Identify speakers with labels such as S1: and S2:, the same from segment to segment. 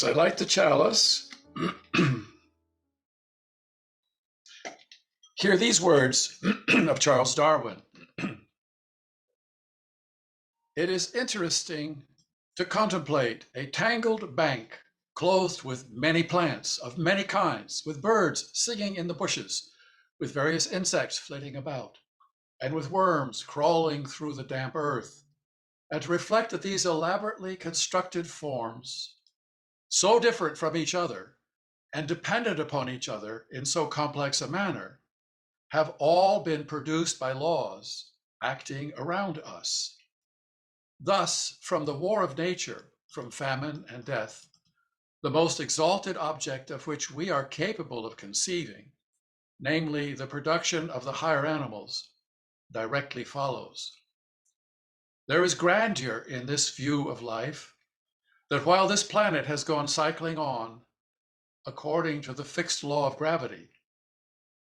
S1: As I light the chalice, hear these words of Charles Darwin. It is interesting to contemplate a tangled bank clothed with many plants of many kinds, with birds singing in the bushes, with various insects flitting about, and with worms crawling through the damp earth, and to reflect that these elaborately constructed forms, so different from each other and dependent upon each other in so complex a manner, have all been produced by laws acting around us. Thus, from the war of nature, from famine and death, the most exalted object of which we are capable of conceiving, namely the production of the higher animals, directly follows. There is grandeur in this view of life, that while this planet has gone cycling on according to the fixed law of gravity,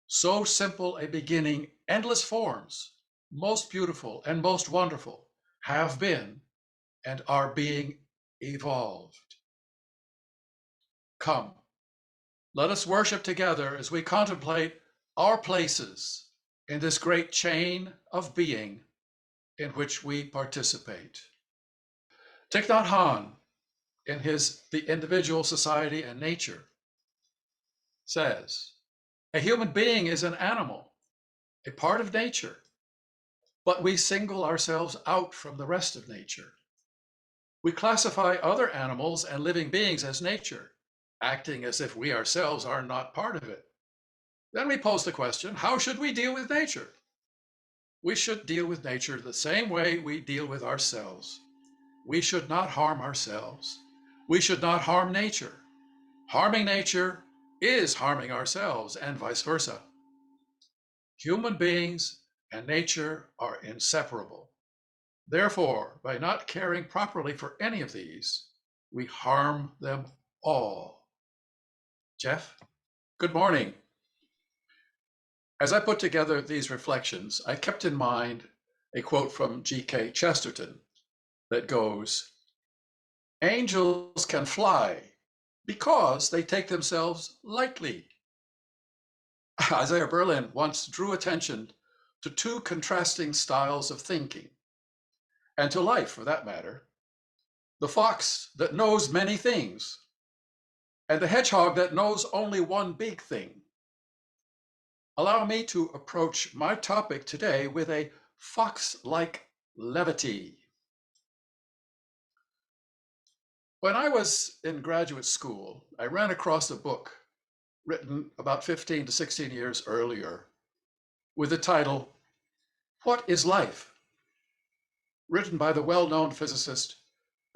S1: so simple a beginning, endless forms, most beautiful and most wonderful, have been and are being evolved. Come, let us worship together as we contemplate our places in this great chain of being in which we participate. Thich Nhat Hanh, in his The Individual, Society, and Nature, says, a human being is an animal, a part of nature, but we single ourselves out from the rest of nature. We classify other animals and living beings as nature, acting as if we ourselves are not part of it. Then we pose the question, how should we deal with nature? We should deal with nature the same way we deal with ourselves. We should not harm ourselves. We should not harm nature. Harming nature is harming ourselves, and vice versa. Human beings and nature are inseparable. Therefore, by not caring properly for any of these, we harm them all. Jeff, good morning. As I put together these reflections, I kept in mind a quote from G.K. Chesterton that goes, angels can fly because they take themselves lightly. Isaiah Berlin once drew attention to two contrasting styles of thinking, and to life for that matter: the fox that knows many things, and the hedgehog that knows only one big thing. Allow me to approach my topic today with a fox-like levity. When I was in graduate school, I ran across a book written about 15 to 16 years earlier with the title, What is Life? Written by the well-known physicist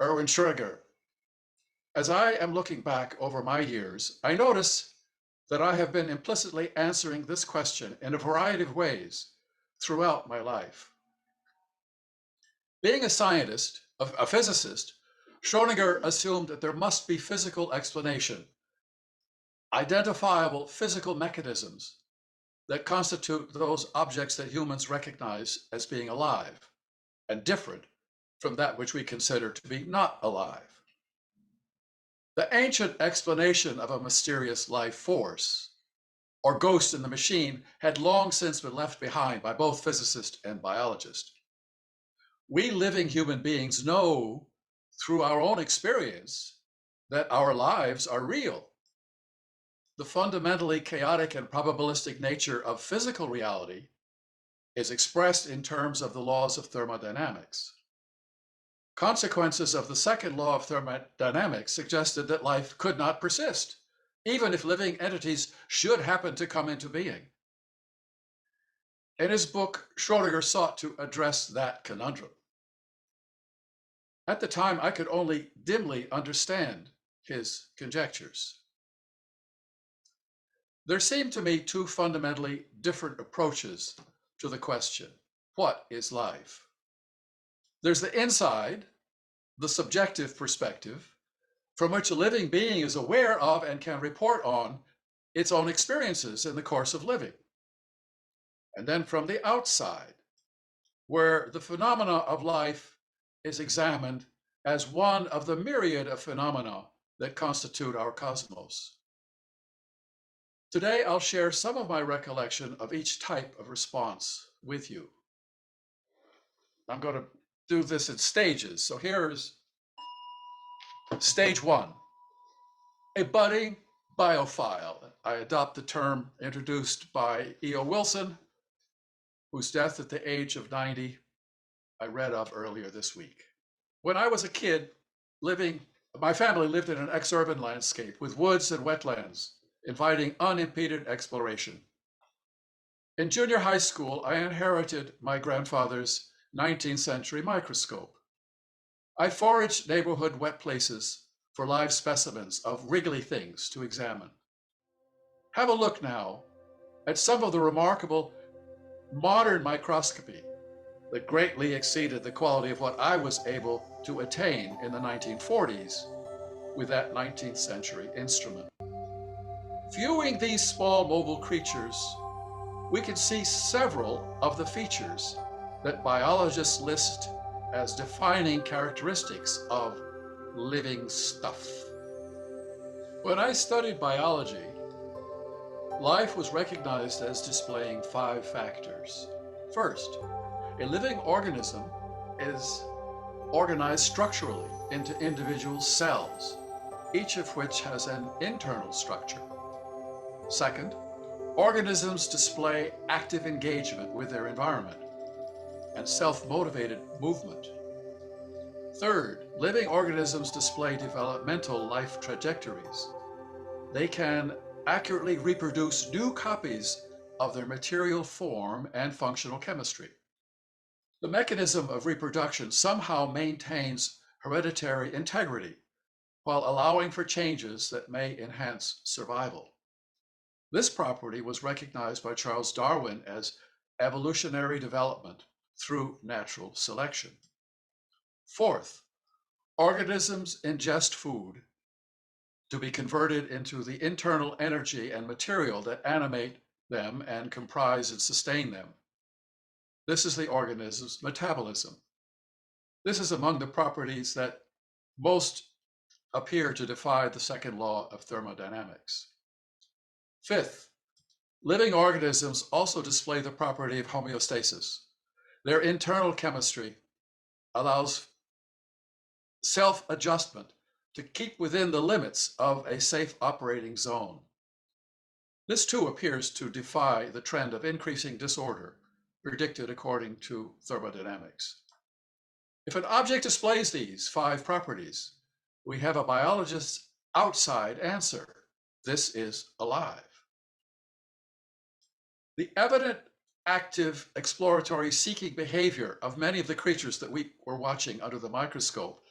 S1: Erwin Schrödinger. As I am looking back over my years, I notice that I have been implicitly answering this question in a variety of ways throughout my life. Being a scientist, a physicist, Schrödinger assumed that there must be physical explanation, identifiable physical mechanisms that constitute those objects that humans recognize as being alive and different from that which we consider to be not alive. The ancient explanation of a mysterious life force, or ghost in the machine, had long since been left behind by both physicist and biologist. We living human beings know through our own experience that our lives are real. The fundamentally chaotic and probabilistic nature of physical reality is expressed in terms of the laws of thermodynamics. Consequences of the second law of thermodynamics suggested that life could not persist, even if living entities should happen to come into being. In his book, Schrödinger sought to address that conundrum. At the time, I could only dimly understand his conjectures. There seem to me two fundamentally different approaches to the question, what is life? There's the inside, the subjective perspective, from which a living being is aware of and can report on its own experiences in the course of living. And then from the outside, where the phenomena of life is examined as one of the myriad of phenomena that constitute our cosmos. Today, I'll share some of my recollection of each type of response with you. I'm going to do this in stages. So here's stage one, a budding biophile. I adopt the term introduced by E.O. Wilson, whose death at the age of 90 I read of earlier this week. When I was a kid, my family lived in an ex-urban landscape with woods and wetlands, inviting unimpeded exploration. In junior high school, I inherited my grandfather's 19th century microscope. I foraged neighborhood wet places for live specimens of wriggly things to examine. Have a look now at some of the remarkable modern microscopy that greatly exceeded the quality of what I was able to attain in the 1940s with that 19th century instrument. Viewing these small mobile creatures, we can see several of the features that biologists list as defining characteristics of living stuff. When I studied biology, life was recognized as displaying 5 factors. First, a living organism is organized structurally into individual cells, each of which has an internal structure. Second, organisms display active engagement with their environment and self-motivated movement. Third, living organisms display developmental life trajectories. They can accurately reproduce new copies of their material form and functional chemistry. The mechanism of reproduction somehow maintains hereditary integrity while allowing for changes that may enhance survival. This property was recognized by Charles Darwin as evolutionary development through natural selection. Fourth, organisms ingest food to be converted into the internal energy and material that animate them and comprise and sustain them. This is the organism's metabolism. This is among the properties that most appear to defy the second law of thermodynamics. Fifth, living organisms also display the property of homeostasis. Their internal chemistry allows self-adjustment to keep within the limits of a safe operating zone. This too appears to defy the trend of increasing disorder predicted according to thermodynamics. If an object displays these 5 properties, we have a biologist's outside answer. This is alive. The evident active exploratory seeking behavior of many of the creatures that we were watching under the microscope,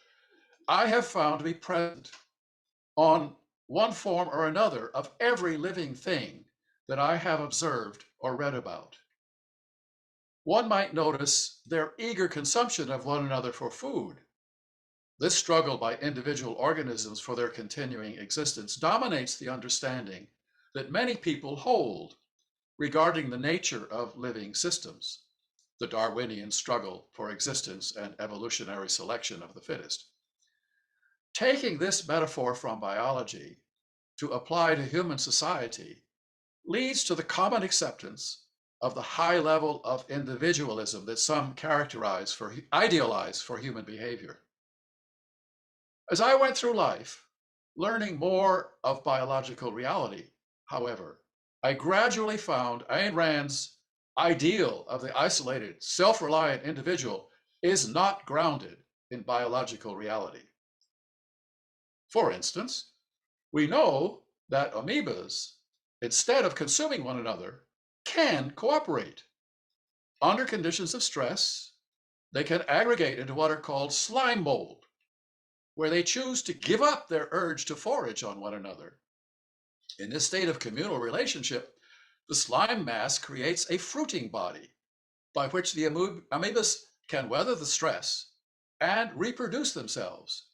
S1: I have found to be present on one form or another of every living thing that I have observed or read about. One might notice their eager consumption of one another for food. This struggle by individual organisms for their continuing existence dominates the understanding that many people hold regarding the nature of living systems, the Darwinian struggle for existence and evolutionary selection of the fittest. Taking this metaphor from biology to apply to human society leads to the common acceptance of the high level of individualism that some idealize for human behavior. As I went through life, learning more of biological reality, however, I gradually found Ayn Rand's ideal of the isolated, self-reliant individual is not grounded in biological reality. For instance, we know that amoebas, instead of consuming one another, can cooperate. Under conditions of stress, they can aggregate into what are called slime mold, where they choose to give up their urge to forage on one another. In this state of communal relationship, the slime mass creates a fruiting body by which the amoebas can weather the stress and reproduce themselves.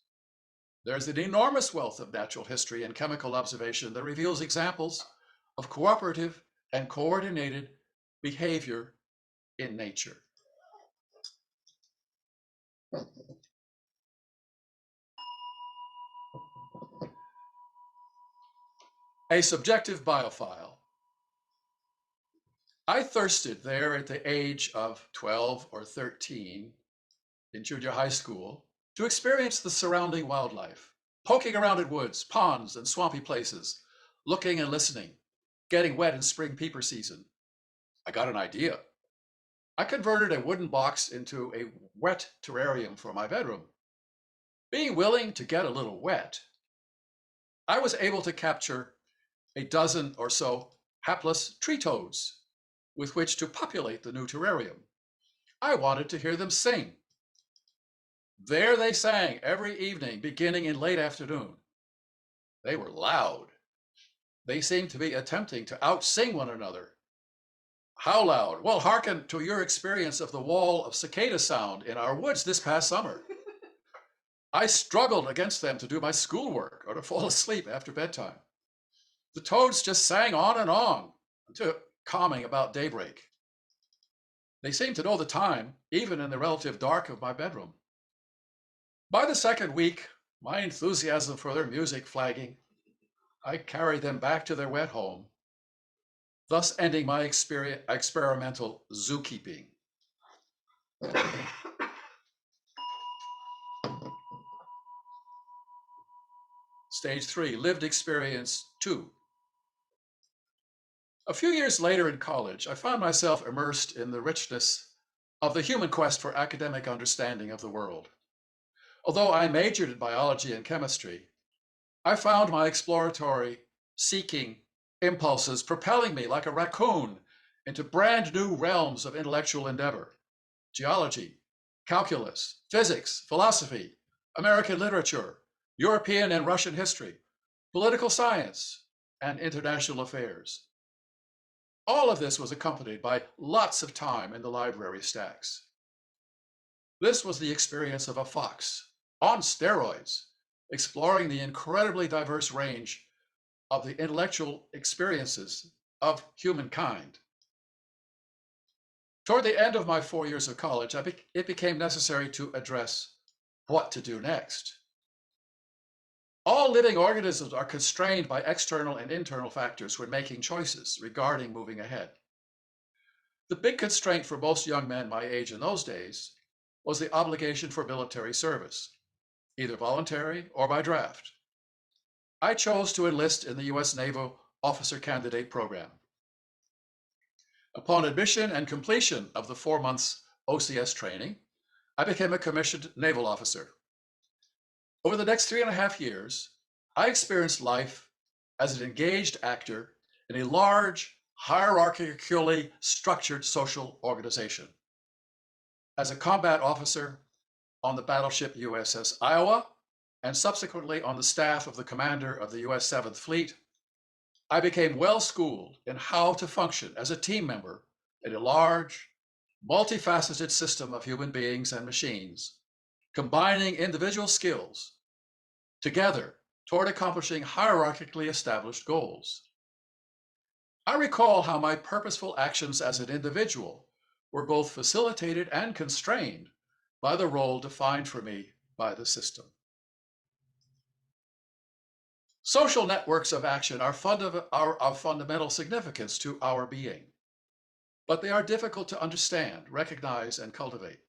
S1: There's an enormous wealth of natural history and chemical observation that reveals examples of cooperative and coordinated behavior in nature. A subjective biophile. I thirsted there at the age of 12 or 13 in junior high school to experience the surrounding wildlife, poking around in woods, ponds, and swampy places, looking and listening, getting wet in spring peeper season. I got an idea. I converted a wooden box into a wet terrarium for my bedroom. Being willing to get a little wet, I was able to capture a dozen or so hapless tree toads with which to populate the new terrarium. I wanted to hear them sing. There they sang every evening, beginning in late afternoon. They were loud. They seemed to be attempting to outsing one another. How loud? Well, hearken to your experience of the wall of cicada sound in our woods this past summer. I struggled against them to do my schoolwork or to fall asleep after bedtime. The toads just sang on and on until calming about daybreak. They seemed to know the time, even in the relative dark of my bedroom. By the second week, my enthusiasm for their music flagging, I carried them back to their wet home, thus ending my experimental zookeeping. Stage 3, lived experience 2. A few years later in college, I found myself immersed in the richness of the human quest for academic understanding of the world. Although I majored in biology and chemistry, I found my exploratory, seeking impulses propelling me like a raccoon into brand new realms of intellectual endeavor: geology, calculus, physics, philosophy, American literature, European and Russian history, political science, and international affairs. All of this was accompanied by lots of time in the library stacks. This was the experience of a fox on steroids, exploring the incredibly diverse range of the intellectual experiences of humankind. Toward the end of my 4 years of college, it became necessary to address what to do next. All living organisms are constrained by external and internal factors when making choices regarding moving ahead. The big constraint for most young men my age in those days was the obligation for military service, either voluntary or by draft. I chose to enlist in the U.S. Naval Officer Candidate Program. Upon admission and completion of the 4 months OCS training, I became a commissioned naval officer. Over the next 3.5 years, I experienced life as an engaged actor in a large, hierarchically structured social organization. As a combat officer on the battleship USS Iowa, and subsequently on the staff of the commander of the US 7th Fleet, I became well schooled in how to function as a team member in a large, multifaceted system of human beings and machines, combining individual skills together toward accomplishing hierarchically established goals. I recall how my purposeful actions as an individual were both facilitated and constrained by the role defined for me by the system. Social networks of action are of fundamental significance to our being, but they are difficult to understand, recognize, and cultivate.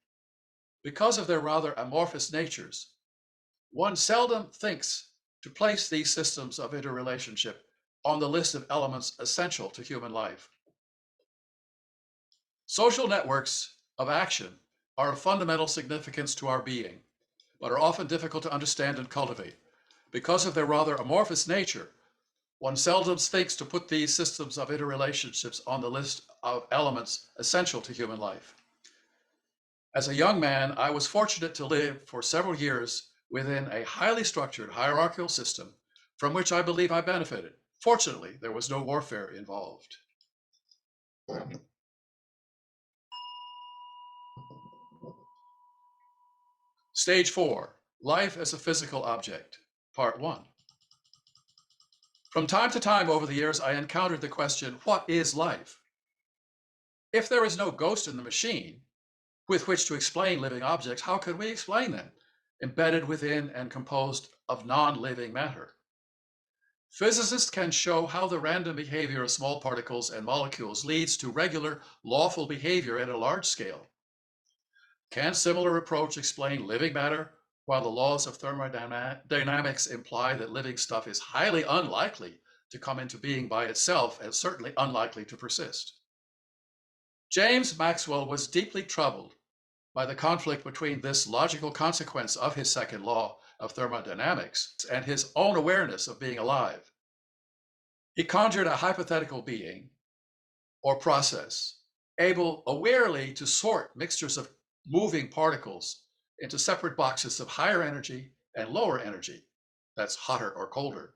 S1: Because of their rather amorphous natures, one seldom thinks to place these systems of interrelationship on the list of elements essential to human life. Social networks of action are of fundamental significance to our being, but are often difficult to understand and cultivate. Because of their rather amorphous nature, one seldom thinks to put these systems of interrelationships on the list of elements essential to human life. As a young man, I was fortunate to live for several years within a highly structured hierarchical system from which I believe I benefited. Fortunately, there was no warfare involved. Stage 4, Life as a Physical Object, Part 1. From time to time over the years, I encountered the question, what is life? If there is no ghost in the machine with which to explain living objects, how can we explain them, embedded within and composed of non-living matter? Physicists can show how the random behavior of small particles and molecules leads to regular, lawful behavior at a large scale. Can similar approach explain living matter, while the laws of thermodynamics imply that living stuff is highly unlikely to come into being by itself and certainly unlikely to persist? James Maxwell was deeply troubled by the conflict between this logical consequence of his second law of thermodynamics and his own awareness of being alive. He conjured a hypothetical being or process able awarely to sort mixtures of moving particles into separate boxes of higher energy and lower energy, that's hotter or colder,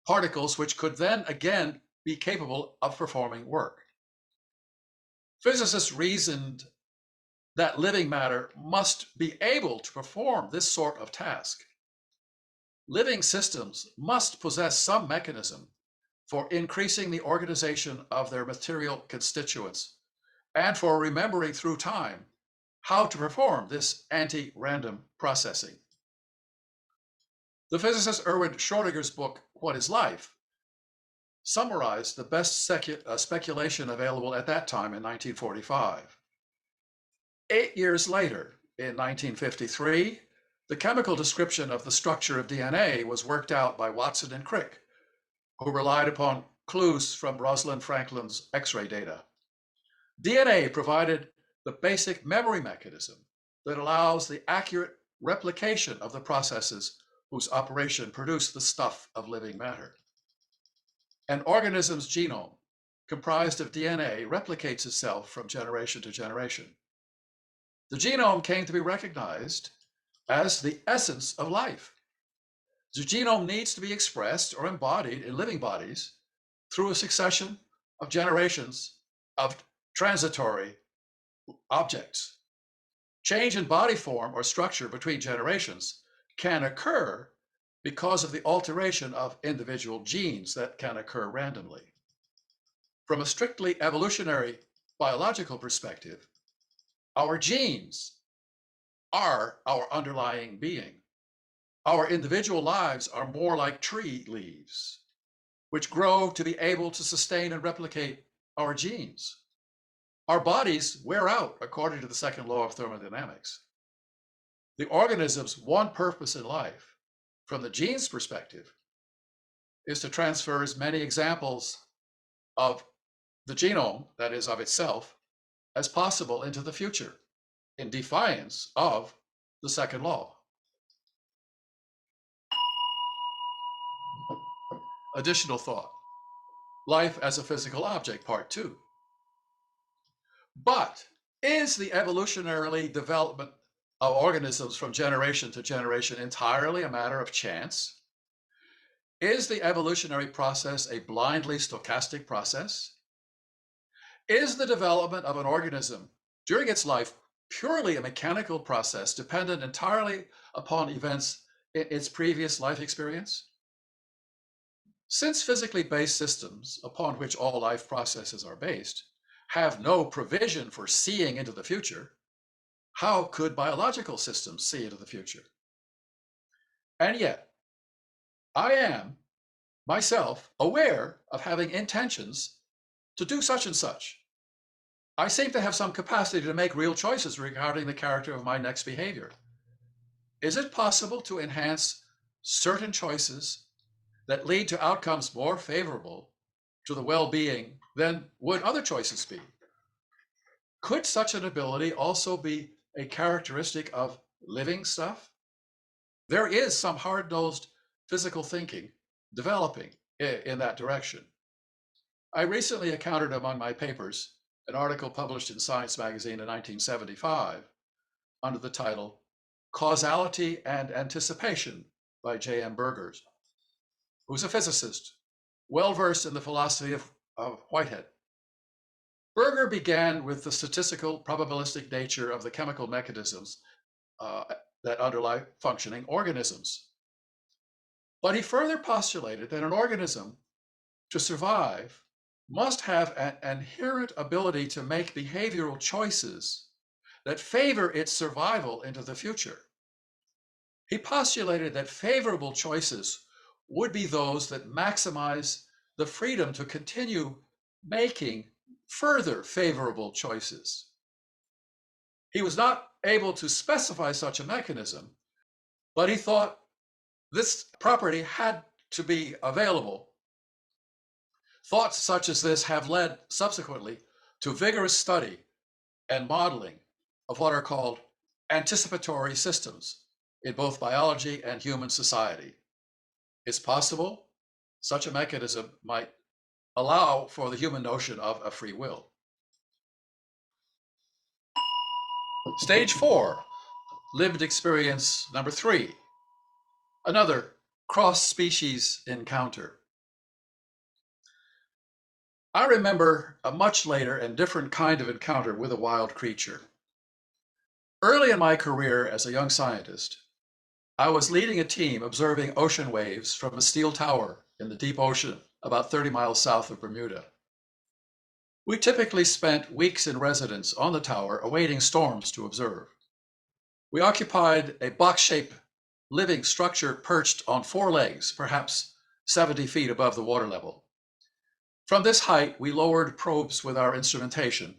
S1: particles which could then again be capable of performing work. Physicists reasoned that living matter must be able to perform this sort of task. Living systems must possess some mechanism for increasing the organization of their material constituents and for remembering through time how to perform this anti-random processing. The physicist Erwin Schrödinger's book, What is Life?, summarized the best speculation available at that time in 1945. 8 years later, in 1953, the chemical description of the structure of DNA was worked out by Watson and Crick, who relied upon clues from Rosalind Franklin's X-ray data. DNA provided the basic memory mechanism that allows the accurate replication of the processes whose operation produced the stuff of living matter. An organism's genome, comprised of DNA, replicates itself from generation to generation. The genome came to be recognized as the essence of life. The genome needs to be expressed or embodied in living bodies through a succession of generations of transitory objects. Change in body form or structure between generations can occur because of the alteration of individual genes that can occur randomly. From a strictly evolutionary biological perspective, our genes are our underlying being. Our individual lives are more like tree leaves, which grow to be able to sustain and replicate our genes. Our bodies wear out according to the second law of thermodynamics. The organism's one purpose in life, from the gene's perspective, is to transfer as many examples of the genome, that is, of itself, as possible into the future, in defiance of the second law. Additional thought. Life as a physical object, part 2. But is the evolutionary development of organisms from generation to generation entirely a matter of chance? Is the evolutionary process a blindly stochastic process? Is the development of an organism during its life purely a mechanical process dependent entirely upon events in its previous life experience? Since physically based systems, upon which all life processes are based, have no provision for seeing into the future, how could biological systems see into the future? And yet, I am myself aware of having intentions to do such and such. I seem to have some capacity to make real choices regarding the character of my next behavior. Is it possible to enhance certain choices that lead to outcomes more favorable to the well-being than would other choices be? Could such an ability also be a characteristic of living stuff? There is some hard-nosed physical thinking developing in that direction. I recently encountered among my papers an article published in Science magazine in 1975 under the title Causality and Anticipation by J.M. Berger, who's a physicist, well-versed in the philosophy of Whitehead. Berger began with the statistical probabilistic nature of the chemical mechanisms that underlie functioning organisms. But he further postulated that an organism, to survive, must have an inherent ability to make behavioral choices that favor its survival into the future. He postulated that favorable choices would be those that maximize the freedom to continue making further favorable choices. He was not able to specify such a mechanism, but he thought this property had to be available. Thoughts such as this have led subsequently to vigorous study and modeling of what are called anticipatory systems in both biology and human society. It's possible such a mechanism might allow for the human notion of a free will. Stage 4, lived experience number 3, another cross-species encounter. I remember a much later and different kind of encounter with a wild creature. Early in my career as a young scientist, I was leading a team observing ocean waves from a steel tower in the deep ocean about 30 miles south of Bermuda. We typically spent weeks in residence on the tower awaiting storms to observe. We occupied a box-shaped living structure perched on 4 legs, perhaps 70 feet above the water level. From this height, we lowered probes with our instrumentation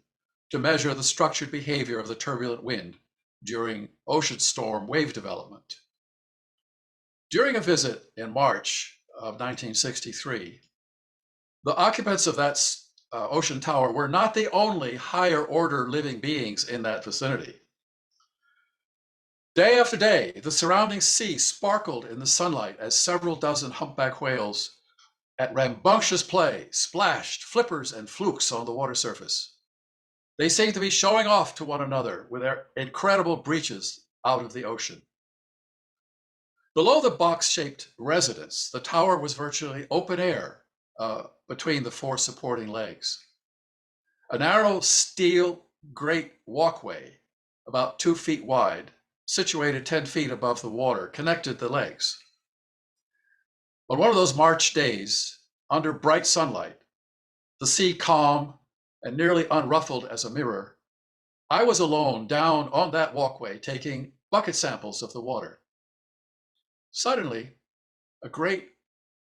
S1: to measure the structured behavior of the turbulent wind during ocean storm wave development. During a visit in March of 1963, the occupants of that ocean tower were not the only higher order living beings in that vicinity. Day after day, the surrounding sea sparkled in the sunlight as several dozen humpback whales at rambunctious play splashed flippers and flukes on the water surface. They seemed to be showing off to one another with their incredible breaches out of the ocean. Below the box-shaped residence, the tower was virtually open air between the 4 supporting legs. A narrow steel grate walkway, about 2 feet wide, situated 10 feet above the water, connected the legs. On one of those March days, under bright sunlight, the sea calm and nearly unruffled as a mirror, I was alone down on that walkway taking bucket samples of the water. Suddenly, a great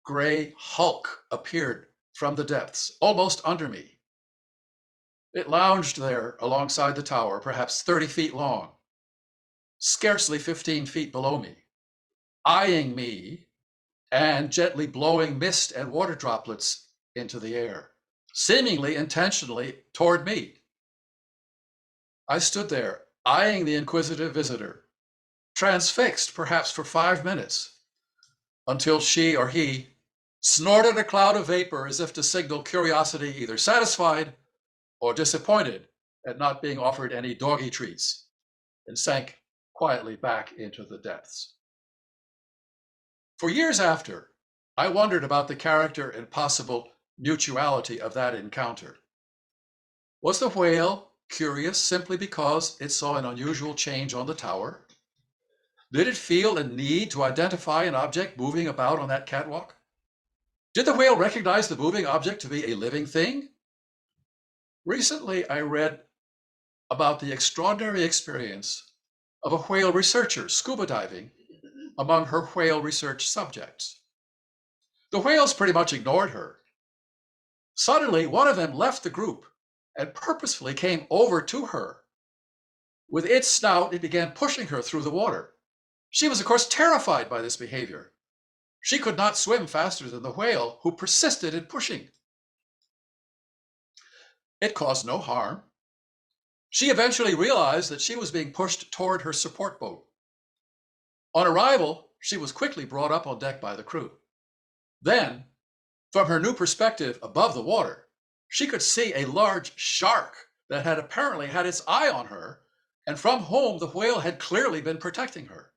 S1: gray hulk appeared from the depths, almost under me. It lounged there alongside the tower, perhaps 30 feet long, scarcely 15 feet below me, eyeing me and gently blowing mist and water droplets into the air, seemingly intentionally toward me. I stood there, eyeing the inquisitive visitor, transfixed perhaps for 5 minutes, until she or he snorted a cloud of vapor as if to signal curiosity either satisfied or disappointed at not being offered any doggy treats, and sank quietly back into the depths. For years after, I wondered about the character and possible mutuality of that encounter. Was the whale curious simply because it saw an unusual change on the tower? Did it feel a need to identify an object moving about on that catwalk? Did the whale recognize the moving object to be a living thing? Recently, I read about the extraordinary experience of a whale researcher scuba diving among her whale research subjects. The whales pretty much ignored her. Suddenly, one of them left the group and purposefully came over to her. With its snout, it began pushing her through the water. She was, of course, terrified by this behavior. She could not swim faster than the whale, who persisted in pushing. It caused no harm. She eventually realized that she was being pushed toward her support boat. On arrival, she was quickly brought up on deck by the crew. Then, from her new perspective above the water, she could see a large shark that had apparently had its eye on her, and from whom the whale had clearly been protecting her.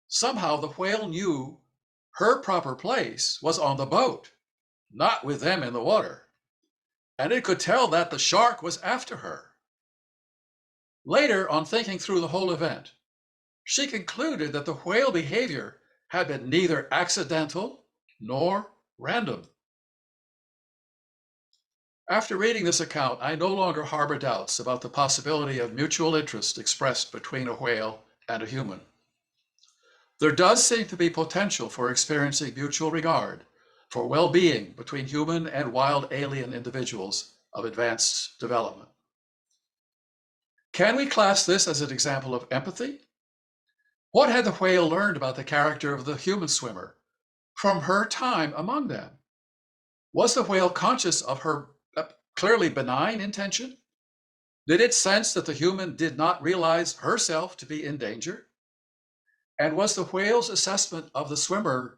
S1: Somehow the whale knew her proper place was on the boat, not with them in the water, and it could tell that the shark was after her. Later, on thinking through the whole event, she concluded that the whale behavior had been neither accidental nor random. After reading this account, I no longer harbor doubts about the possibility of mutual interest expressed between a whale and a human. There does seem to be potential for experiencing mutual regard for well-being between human and wild alien individuals of advanced development. Can we class this as an example of empathy? What had the whale learned about the character of the human swimmer from her time among them? Was the whale conscious of her clearly benign intention? Did it sense that the human did not realize herself to be in danger? And was the whale's assessment of the swimmer's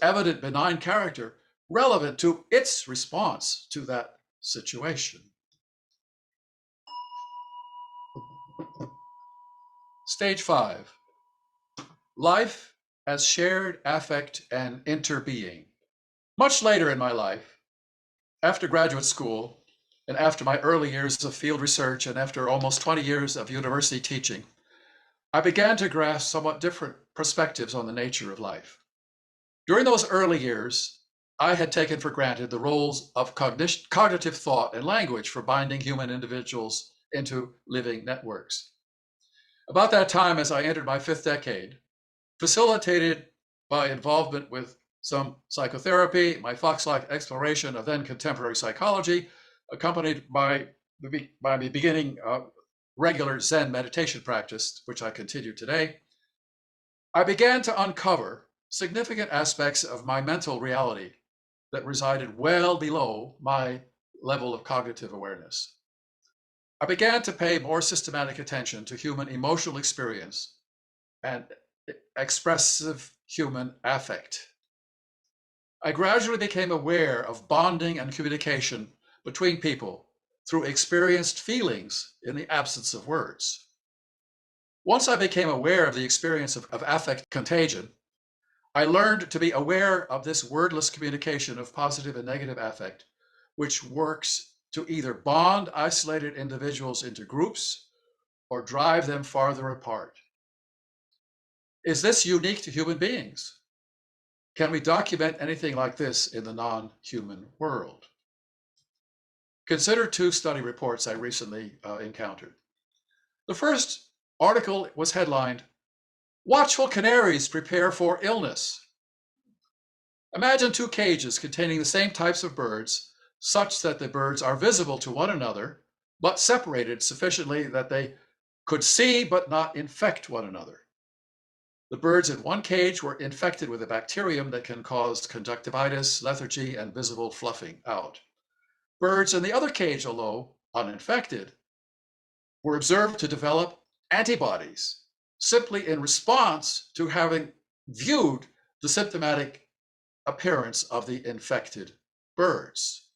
S1: evident benign character relevant to its response to that situation? Stage 5, life as shared affect and interbeing. Much later in my life, after graduate school, and after my early years of field research, and after almost 20 years of university teaching, I began to grasp somewhat different perspectives on the nature of life. During those early years, I had taken for granted the roles of cognitive thought and language for binding human individuals into living networks. About that time, as I entered my 5th decade, facilitated by involvement with some psychotherapy, my fox-like exploration of then contemporary psychology, accompanied by me beginning regular Zen meditation practice, which I continue today, I began to uncover significant aspects of my mental reality that resided well below my level of cognitive awareness. I began to pay more systematic attention to human emotional experience and expressive human affect. I gradually became aware of bonding and communication between people through experienced feelings in the absence of words. Once I became aware of the experience of affect contagion, I learned to be aware of this wordless communication of positive and negative affect, which works to either bond isolated individuals into groups or drive them farther apart. Is this unique to human beings? Can we document anything like this in the non-human world? Consider 2 study reports I recently encountered. The first article was headlined, "Watchful Canaries Prepare for Illness." Imagine 2 cages containing the same types of birds, such that the birds are visible to one another, but separated sufficiently that they could see but not infect one another. The birds in one cage were infected with a bacterium that can cause conjunctivitis, lethargy, and visible fluffing out. Birds in the other cage, although uninfected, were observed to develop antibodies simply in response to having viewed the symptomatic appearance of the infected birds.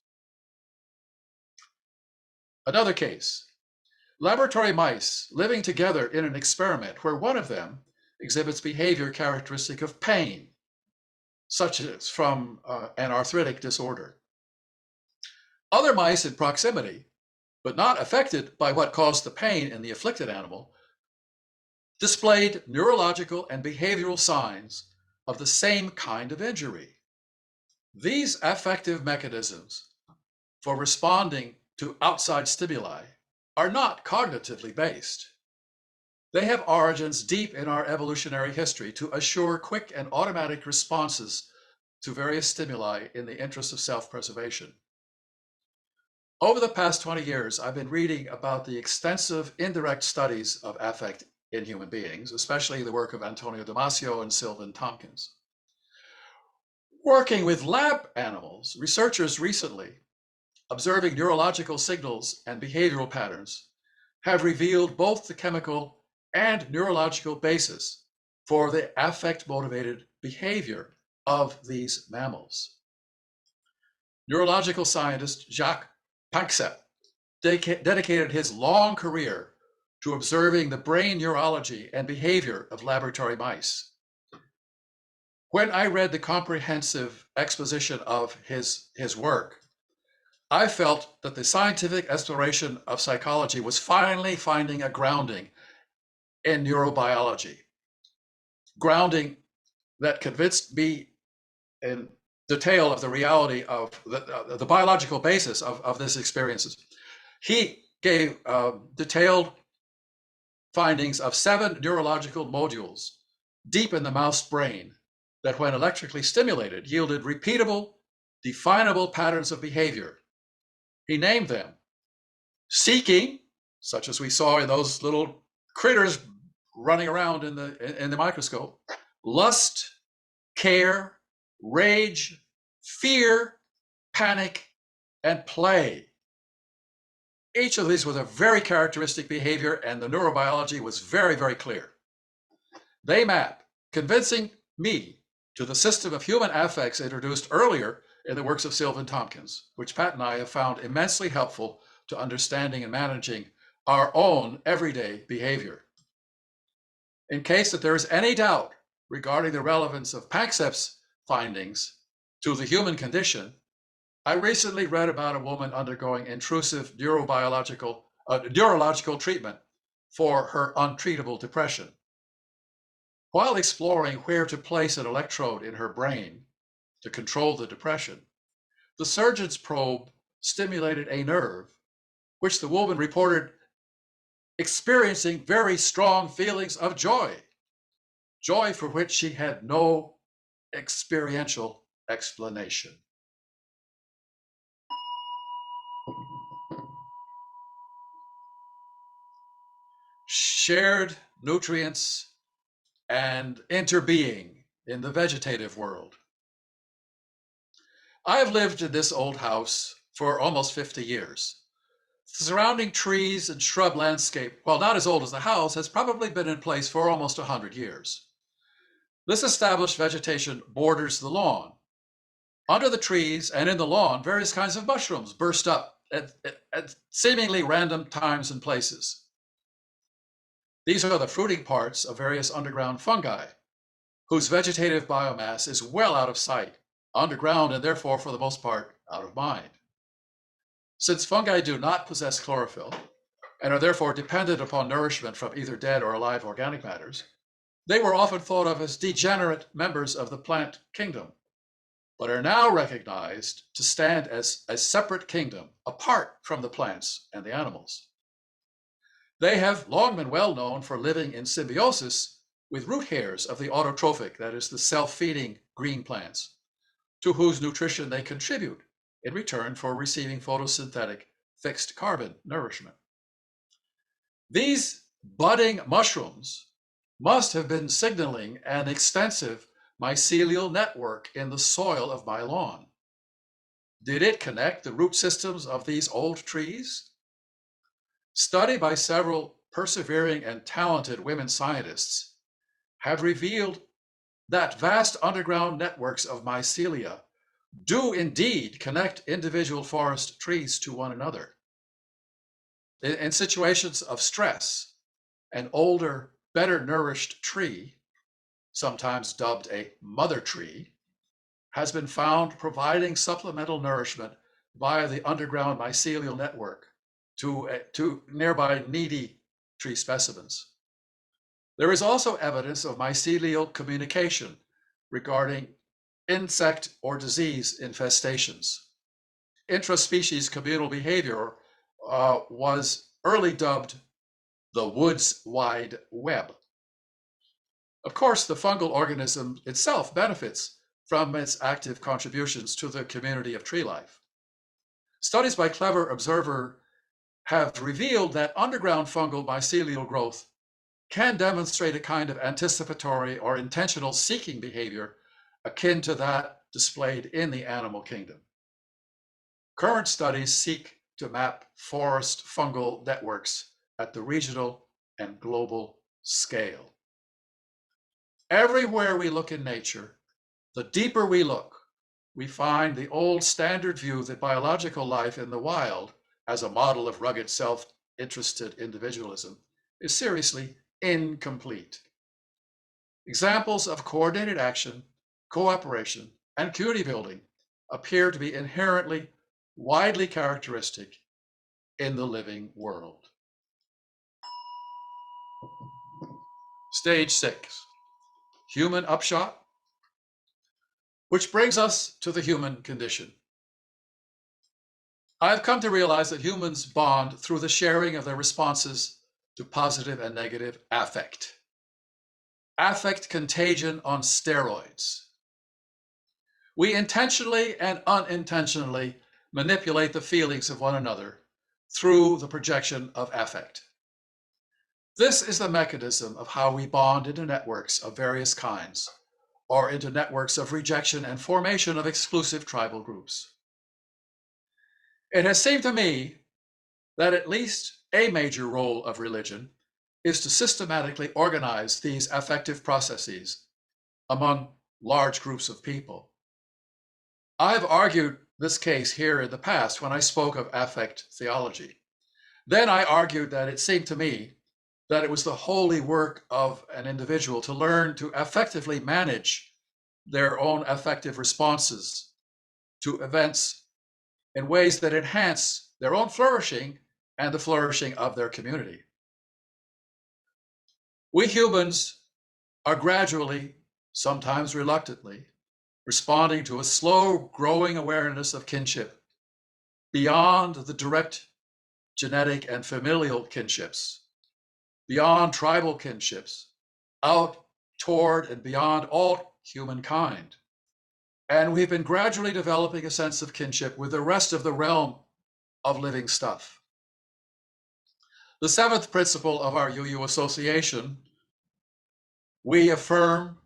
S1: Another case, laboratory mice living together in an experiment where one of them exhibits behavior characteristic of pain, such as from an arthritic disorder. Other mice in proximity, but not affected by what caused the pain in the afflicted animal, displayed neurological and behavioral signs of the same kind of injury. These affective mechanisms for responding to outside stimuli are not cognitively based. They have origins deep in our evolutionary history to assure quick and automatic responses to various stimuli in the interest of self-preservation. Over the past 20 years, I've been reading about the extensive indirect studies of affect in human beings, especially the work of Antonio Damasio and Sylvan Tompkins. Working with lab animals, researchers recently, observing neurological signals and behavioral patterns, have revealed both the chemical and neurological basis for the affect-motivated behavior of these mammals. Neurological scientist Jacques Panksepp dedicated his long career to observing the brain neurology and behavior of laboratory mice. When I read the comprehensive exposition of his work, I felt that the scientific exploration of psychology was finally finding a grounding in neurobiology, grounding that convinced me in detail of the reality of the biological basis of this experiences. He gave detailed findings of 7 neurological modules deep in the mouse brain that, when electrically stimulated, yielded repeatable, definable patterns of behavior. He named them seeking, such as we saw in those little critters running around in the microscope, lust, care, rage, fear, panic, and play. Each of these was a very characteristic behavior, and the neurobiology was very, very clear. They map, convincing me, to the system of human affects introduced earlier in the works of Sylvan Tompkins, which Pat and I have found immensely helpful to understanding and managing our own everyday behavior. In case that there is any doubt regarding the relevance of Panksepp's findings to the human condition, I recently read about a woman undergoing intrusive neurological treatment for her untreatable depression. While exploring where to place an electrode in her brain to control the depression, the surgeon's probe stimulated a nerve, which the woman reported experiencing very strong feelings of joy, joy for which she had no experiential explanation. Shared nutrients and interbeing in the vegetative world. I've lived in this old house for almost 50 years. The surrounding trees and shrub landscape, while not as old as the house, has probably been in place for almost 100 years. This established vegetation borders the lawn. Under the trees and in the lawn, various kinds of mushrooms burst up at seemingly random times and places. These are the fruiting parts of various underground fungi, whose vegetative biomass is well out of sight, underground, and therefore, for the most part, out of mind. Since fungi do not possess chlorophyll and are therefore dependent upon nourishment from either dead or alive organic matters, they were often thought of as degenerate members of the plant kingdom, but are now recognized to stand as a separate kingdom apart from the plants and the animals. They have long been well known for living in symbiosis with root hairs of the autotrophic, that is, the self-feeding green plants, to whose nutrition they contribute in return for receiving photosynthetic fixed carbon nourishment. These budding mushrooms must have been signaling an extensive mycelial network in the soil of my lawn. Did it connect the root systems of these old trees? Study by several persevering and talented women scientists have revealed that vast underground networks of mycelia do indeed connect individual forest trees to one another. In situations of stress, an older, better nourished tree, sometimes dubbed a mother tree, has been found providing supplemental nourishment via the underground mycelial network to nearby needy tree specimens. There is also evidence of mycelial communication regarding insect or disease infestations. Intraspecies communal behavior was early dubbed the woods wide web. Of course, the fungal organism itself benefits from its active contributions to the community of tree life. Studies by clever observers have revealed that underground fungal mycelial growth can demonstrate a kind of anticipatory or intentional seeking behavior akin to that displayed in the animal kingdom. Current studies seek to map forest fungal networks at the regional and global scale. Everywhere we look in nature, the deeper we look, we find the old standard view that biological life in the wild, as a model of rugged self-interested individualism, is seriously incomplete. Examples of coordinated action, cooperation, and community building appear to be inherently widely characteristic in the living world. Stage 6, human upshot, which brings us to the human condition. I've come to realize that humans bond through the sharing of their responses to positive and negative affect. affect contagion on steroids. We intentionally and unintentionally manipulate the feelings of one another through the projection of affect. This is the mechanism of how we bond into networks of various kinds, or into networks of rejection and formation of exclusive tribal groups. It has seemed to me that at least a major role of religion is to systematically organize these affective processes among large groups of people. I've argued this case here in the past when I spoke of affect theology. Then I argued that it seemed to me that it was the holy work of an individual to learn to effectively manage their own affective responses to events in ways that enhance their own flourishing and the flourishing of their community. We humans are gradually, sometimes reluctantly, responding to a slow growing awareness of kinship beyond the direct genetic and familial kinships, beyond tribal kinships, out toward and beyond all humankind. And we've been gradually developing a sense of kinship with the rest of the realm of living stuff. The seventh principle of our UU association, we affirm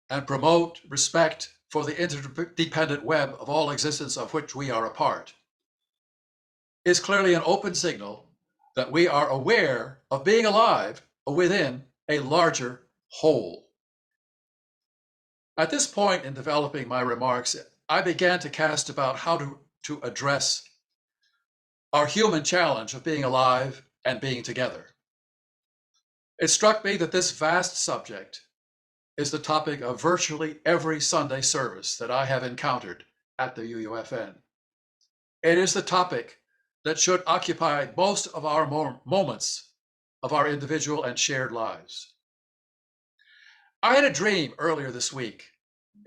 S1: and promote respect for the interdependent web of all existence of which we are a part, is clearly an open signal that we are aware of being alive within a larger whole. At this point in developing my remarks, I began to cast about how to address our human challenge of being alive and being together. It struck me that this vast subject is the topic of virtually every Sunday service that I have encountered at the UUFN. It is the topic that should occupy most of our moments of our individual and shared lives. I had a dream earlier this week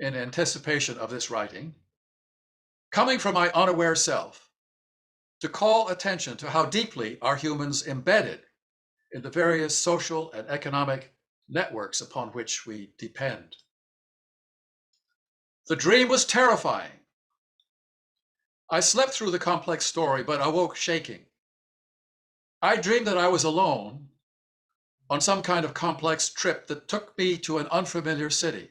S1: in anticipation of this writing, coming from my unaware self, to call attention to how deeply are humans embedded in the various social and economic networks upon which we depend. The dream was terrifying. I slept through the complex story, but awoke shaking. I dreamed that I was alone on some kind of complex trip that took me to an unfamiliar city.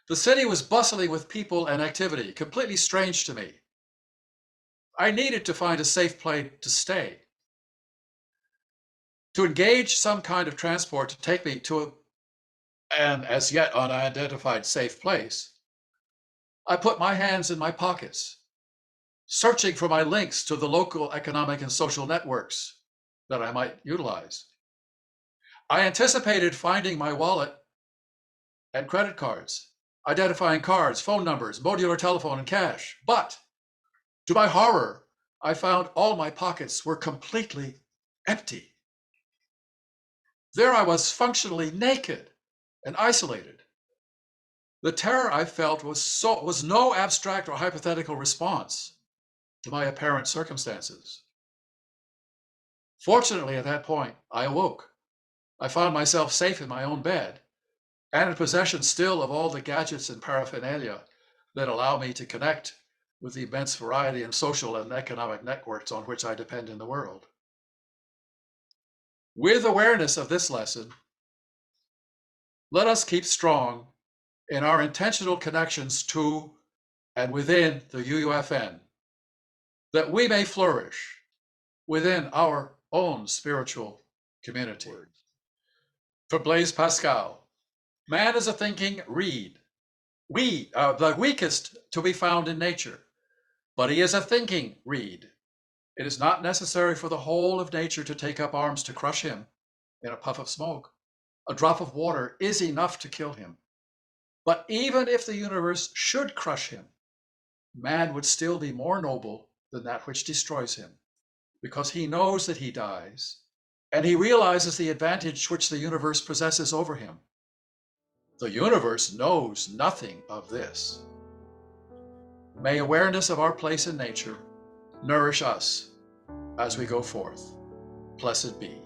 S1: The city was bustling with people and activity, completely strange to me. I needed to find a safe place to stay, to engage some kind of transport to take me to an as yet unidentified safe place. I put my hands in my pockets, searching for my links to the local economic and social networks that I might utilize. I anticipated finding my wallet and credit cards, identifying cards, phone numbers, modular telephone, and cash. But to my horror, I found all my pockets were completely empty. There I was, functionally naked and isolated. The terror I felt was no abstract or hypothetical response to my apparent circumstances. Fortunately, at that point, I awoke. I found myself safe in my own bed and in possession still of all the gadgets and paraphernalia that allow me to connect with the immense variety and social and economic networks on which I depend in the world. With awareness of this lesson, let us keep strong in our intentional connections to and within the UUFN, that we may flourish within our own spiritual community. For Blaise Pascal, man is a thinking reed. We are the weakest to be found in nature, but he is a thinking reed. It is not necessary for the whole of nature to take up arms to crush him in a puff of smoke. A drop of water is enough to kill him. But even if the universe should crush him, man would still be more noble than that which destroys him, because he knows that he dies, and he realizes the advantage which the universe possesses over him. The universe knows nothing of this. May awareness of our place in nature nourish us as we go forth. Blessed be.